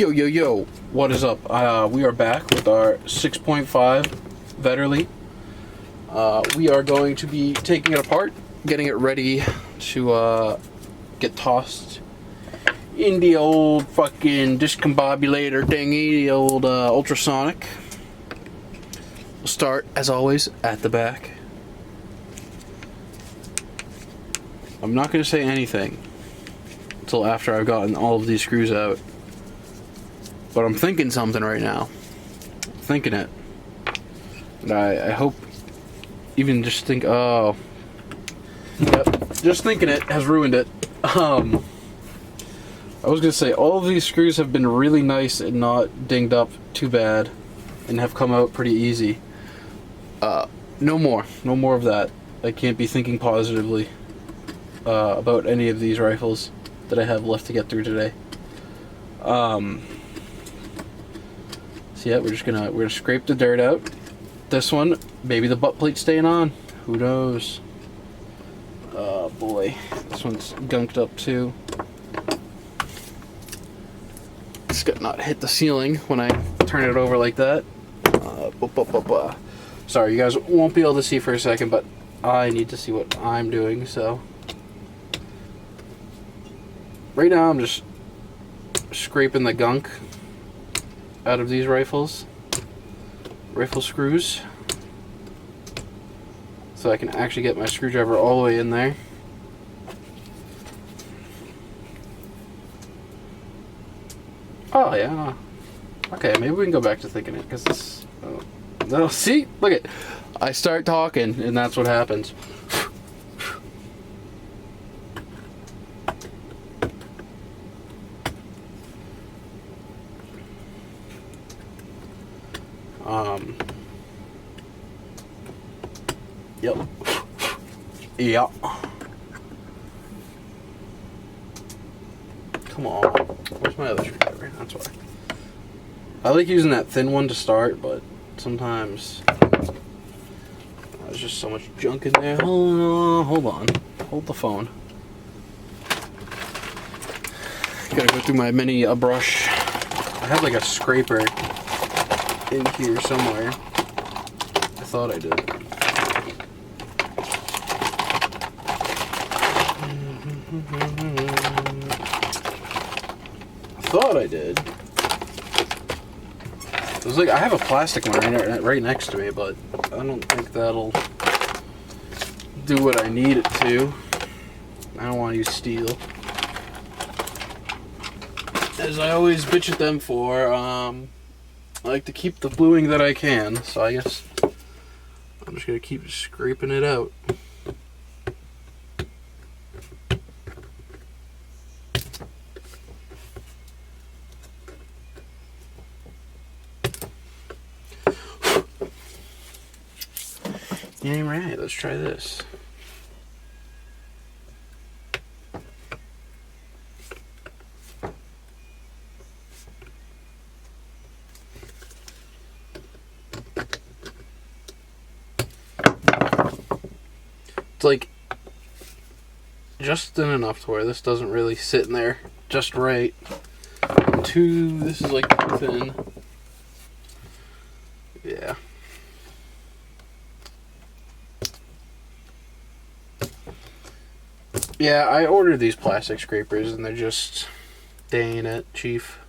Yo, what is up? We are back with our 6.5 Vetterli. We are going to be taking it apart, getting it ready to get tossed in the old fucking discombobulator thingy, the old ultrasonic. We'll start, as always, at the back. I'm not going to say anything until after I've gotten all of these screws out. But I'm thinking something right now. Thinking it. And I hope even just think, oh. Yep, just thinking it has ruined it. I was going to say, all of these screws have been really nice and not dinged up too bad. And have come out pretty easy. No more of that. I can't be thinking positively about any of these rifles that I have left to get through today. So yeah, we're gonna scrape the dirt out. This one, maybe the butt plate's staying on. Who knows? Oh boy, this one's gunked up too. It's got not hit the ceiling when I turn it over like that. Sorry, you guys won't be able to see for a second, but I need to see what I'm doing. So right now, I'm just scraping the gunk out of these rifle screws, so I can actually get my screwdriver all the way in there. Oh yeah, okay, maybe we can go back to thinking it, because this, no, see, look at, I start talking and that's what happens. Yep. Yeah. Come on. Where's my other screwdriver? That's why. I like using that thin one to start, but sometimes there's just so much junk in there. Hold on. Hold the phone. Gotta go through my mini brush. I have like a scraper in here somewhere. I thought I did. I thought I did. It was like, I have a plastic one right next to me, but I don't think that'll do what I need it to. I don't want to use steel, as I always bitch at them for. I like to keep the bluing that I can, so I guess I'm just gonna keep scraping it out. Yeah, right, let's try this. It's like just thin enough to where this doesn't really sit in there just right. This is like too thin. Yeah. Yeah, I ordered these plastic scrapers and they're just, they ain't it, chief.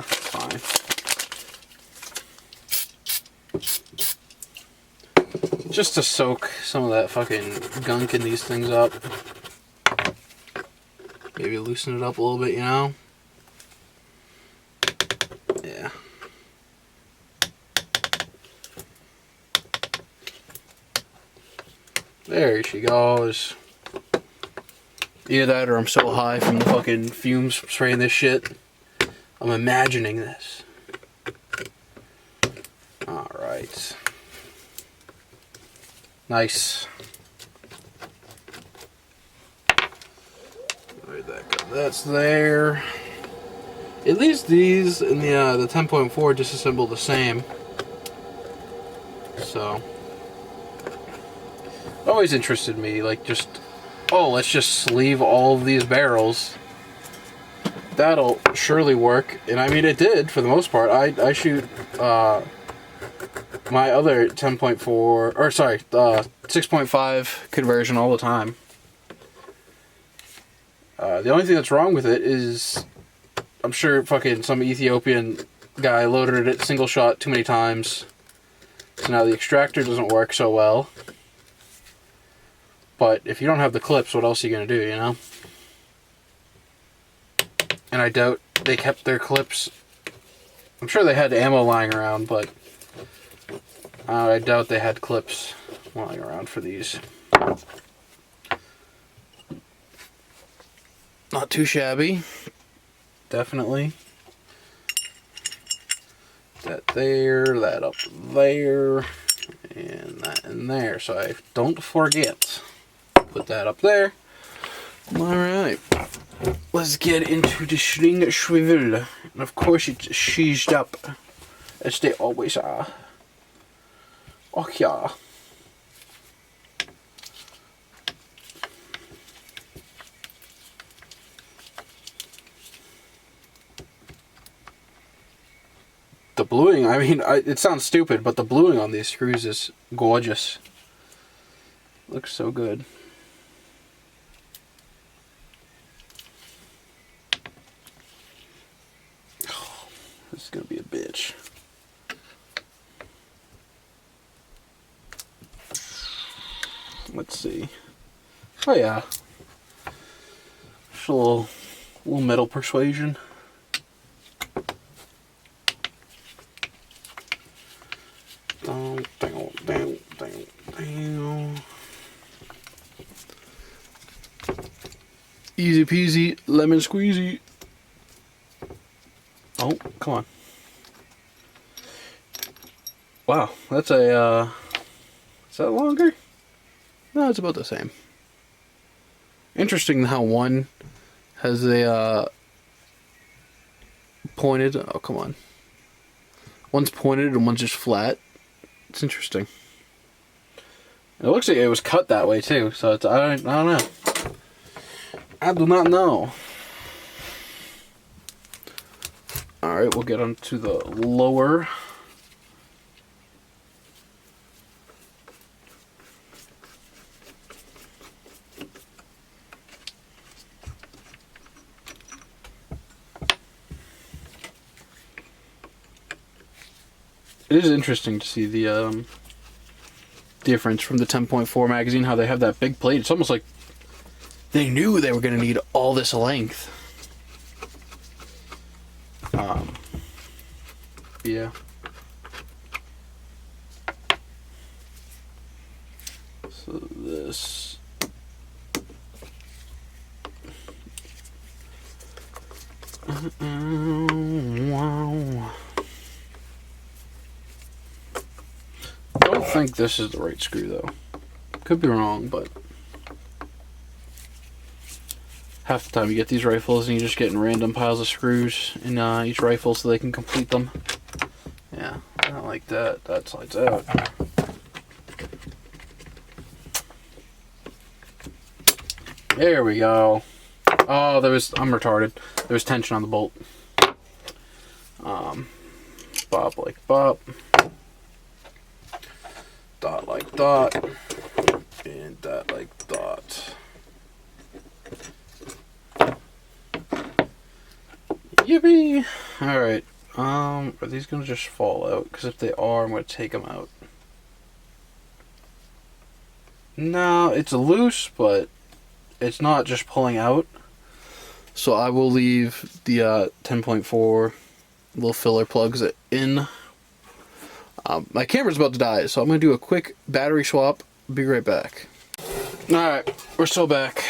Fine. Just to soak some of that fucking gunk in these things up. Maybe loosen it up a little bit, you know? Yeah. There she goes. Either that or I'm so high from the fucking fumes spraying this shit. I'm imagining this. Alright. Where'd that go? That's there. At least these and the 10.4 disassemble the same. So, always interested me, like just, oh, let's just sleeve all of these barrels. That'll surely work. And I mean, it did for the most part. I shoot my other 10.4, or sorry, 6.5 conversion all the time. The only thing that's wrong with it is, I'm sure fucking some Ethiopian guy loaded it single shot too many times. So now the extractor doesn't work so well. But if you don't have the clips, what else are you going to do, you know? And I doubt they kept their clips. I'm sure they had ammo lying around, but I doubt they had clips lying around for these. Not too shabby. Definitely. That there, that up there, and that in there, so I don't forget. Put that up there. Alright. Let's get into the sling swivel. And of course it's sheezed up, as they always are. Oh yeah. The bluing, I mean, it sounds stupid, but the bluing on these screws is gorgeous. Looks so good. Oh, this is gonna be a bitch. Let's see. Oh yeah. Just a little metal persuasion. Easy peasy, lemon squeezy. Oh, come on. Wow, that's a, is that longer? No, it's about the same. Interesting how one has a, pointed, oh, come on. One's pointed and one's just flat. It's interesting. It looks like it was cut that way too, so it's, I don't know. I do not know. Alright, we'll get on to the lower. It is interesting to see the difference from the 10.4 magazine, how they have that big plate. It's almost like they knew they were going to need all this length. Yeah. So this. Wow. I don't think this is the right screw though. Could be wrong, but half the time you get these rifles and you're just getting random piles of screws in each rifle so they can complete them. Yeah, not like that. That slides out. There we go. Oh, I'm retarded. There was tension on the bolt. Bop like bop. Dot like dot. And dot like dot. Yippee! Alright, are these gonna just fall out? Because if they are, I'm gonna take them out. No, it's loose, but it's not just pulling out. So I will leave the 10.4 little filler plugs in. My camera's about to die, so I'm gonna do a quick battery swap. Be right back. Alright, we're still back.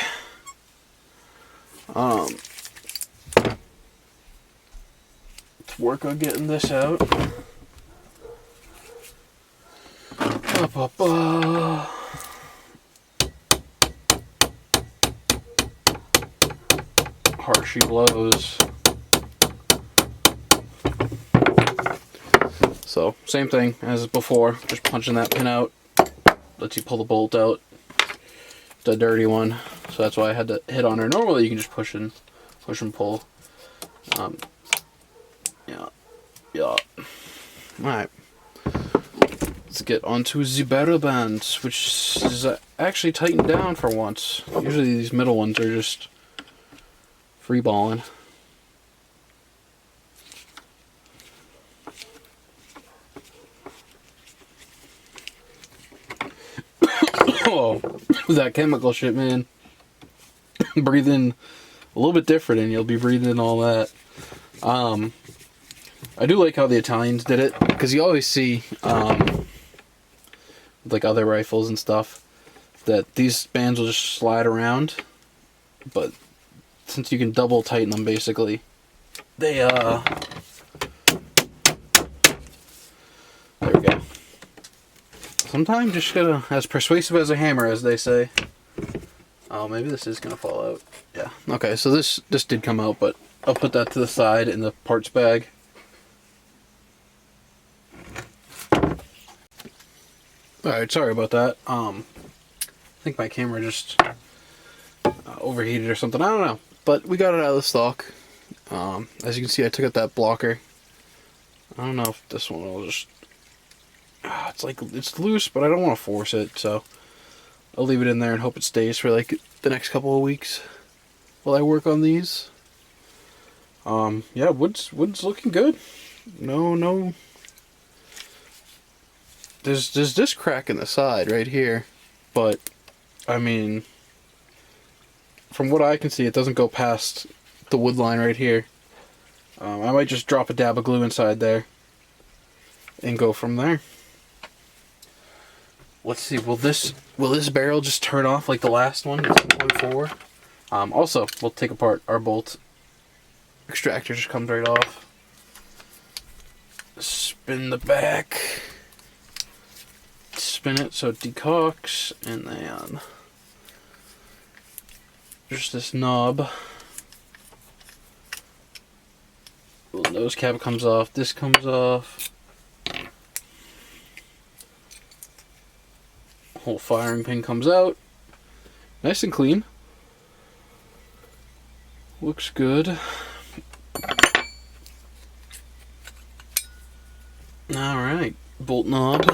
Work on getting this out. she blows. So, same thing as before, just punching that pin out, lets you pull the bolt out, the dirty one, so that's why I had to hit on her. Normally you can just push and pull. Yeah. Alright, let's get onto the barrel band, which is actually tightened down for once. Usually these middle ones are just free balling. Oh, that chemical shit, man. Breathe in a little bit different and you'll be breathing in all that. I do like how the Italians did it, because you always see, like other rifles and stuff, that these bands will just slide around, but since you can double tighten them basically, they, there we go. Sometimes you just gotta, as persuasive as a hammer, as they say. Oh, maybe this is gonna fall out. Yeah. Okay, so this did come out, but I'll put that to the side in the parts bag. Alright, sorry about that. I think my camera just overheated or something. I don't know. But we got it out of the stock. As you can see, I took out that blocker. I don't know if this one will just... it's loose, but I don't want to force it, so I'll leave it in there and hope it stays for like the next couple of weeks while I work on these. Yeah, wood's looking good. No. There's this crack in the side right here, but I mean, from what I can see, it doesn't go past the wood line right here. I might just drop a dab of glue inside there and go from there. Let's see, will this barrel just turn off like the last one, 10.4? Also, we'll take apart our bolt. Extractor just comes right off. Spin the back. Spin it so it decocks, and then just this knob. The nose cap comes off, this comes off. Whole firing pin comes out. Nice and clean. Looks good. Alright, bolt knob.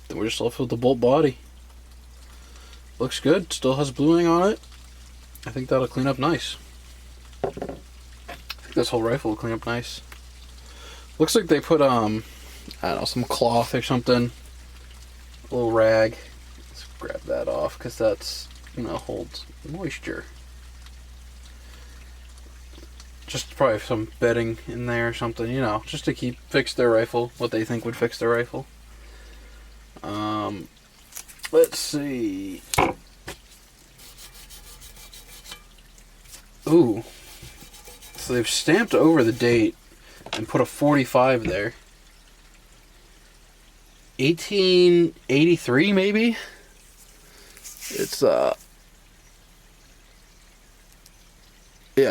Then we're just left with the bolt body. Looks good, still has bluing on it. I think that'll clean up nice. I think this whole rifle will clean up nice. Looks like they put, I don't know, some cloth or something. A little rag. Let's grab that off, because that's, holds moisture. Just probably some bedding in there or something, just to fix their rifle, what they think would fix their rifle. Let's see. Ooh. So they've stamped over the date and put a 45 there. 1883 maybe? It's yeah,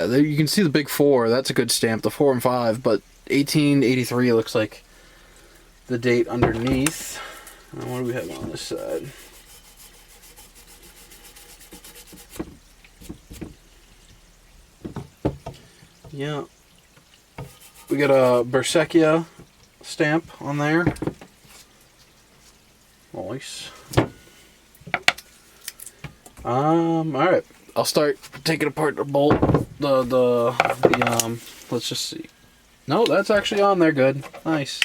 there you can see the big 4. That's a good stamp, the 4 and 5, but 1883 looks like the date underneath. And what do we have on this side? Yeah. We got a Bersekya stamp on there. Nice. Alright. I'll start taking apart the bolt. Let's just see. No, that's actually on there good. Nice.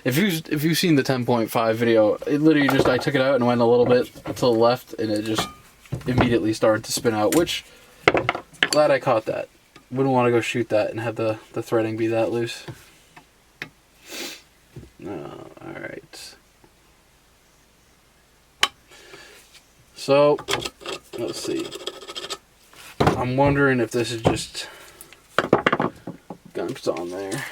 If you've seen the 10.5 video, it literally just, I took it out and went a little bit to the left and it just immediately started to spin out, which, glad I caught that. Wouldn't want to go shoot that and have the threading be that loose. Alright. So, let's see. I'm wondering if this is just gumped on there.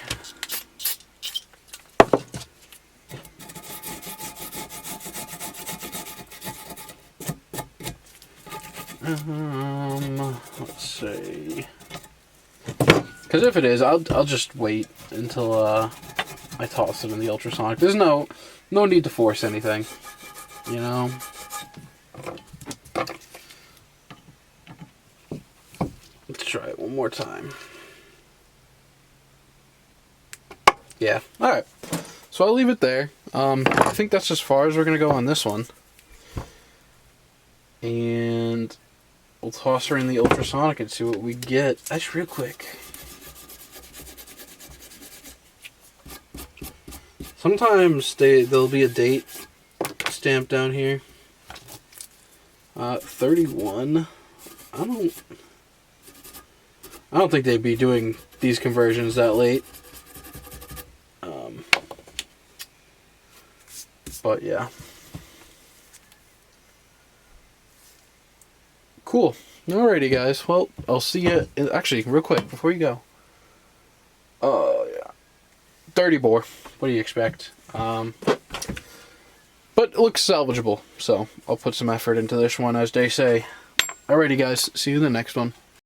Let's see. Because if it is, I'll just wait until I toss it in the ultrasonic. There's no need to force anything, you know. Let's try it one more time. Yeah. All right. So I'll leave it there. I think that's as far as we're gonna go on this one. And we'll toss her in the ultrasonic and see what we get. Actually, real quick. Sometimes there'll be a date stamped down here. 31. I don't think they'd be doing these conversions that late. But yeah. Cool. Alrighty, guys. Well, I'll see you. Actually, real quick before you go. Yeah. 30 bore. What do you expect? But it looks salvageable, so I'll put some effort into this one, as they say. Alrighty, guys. See you in the next one.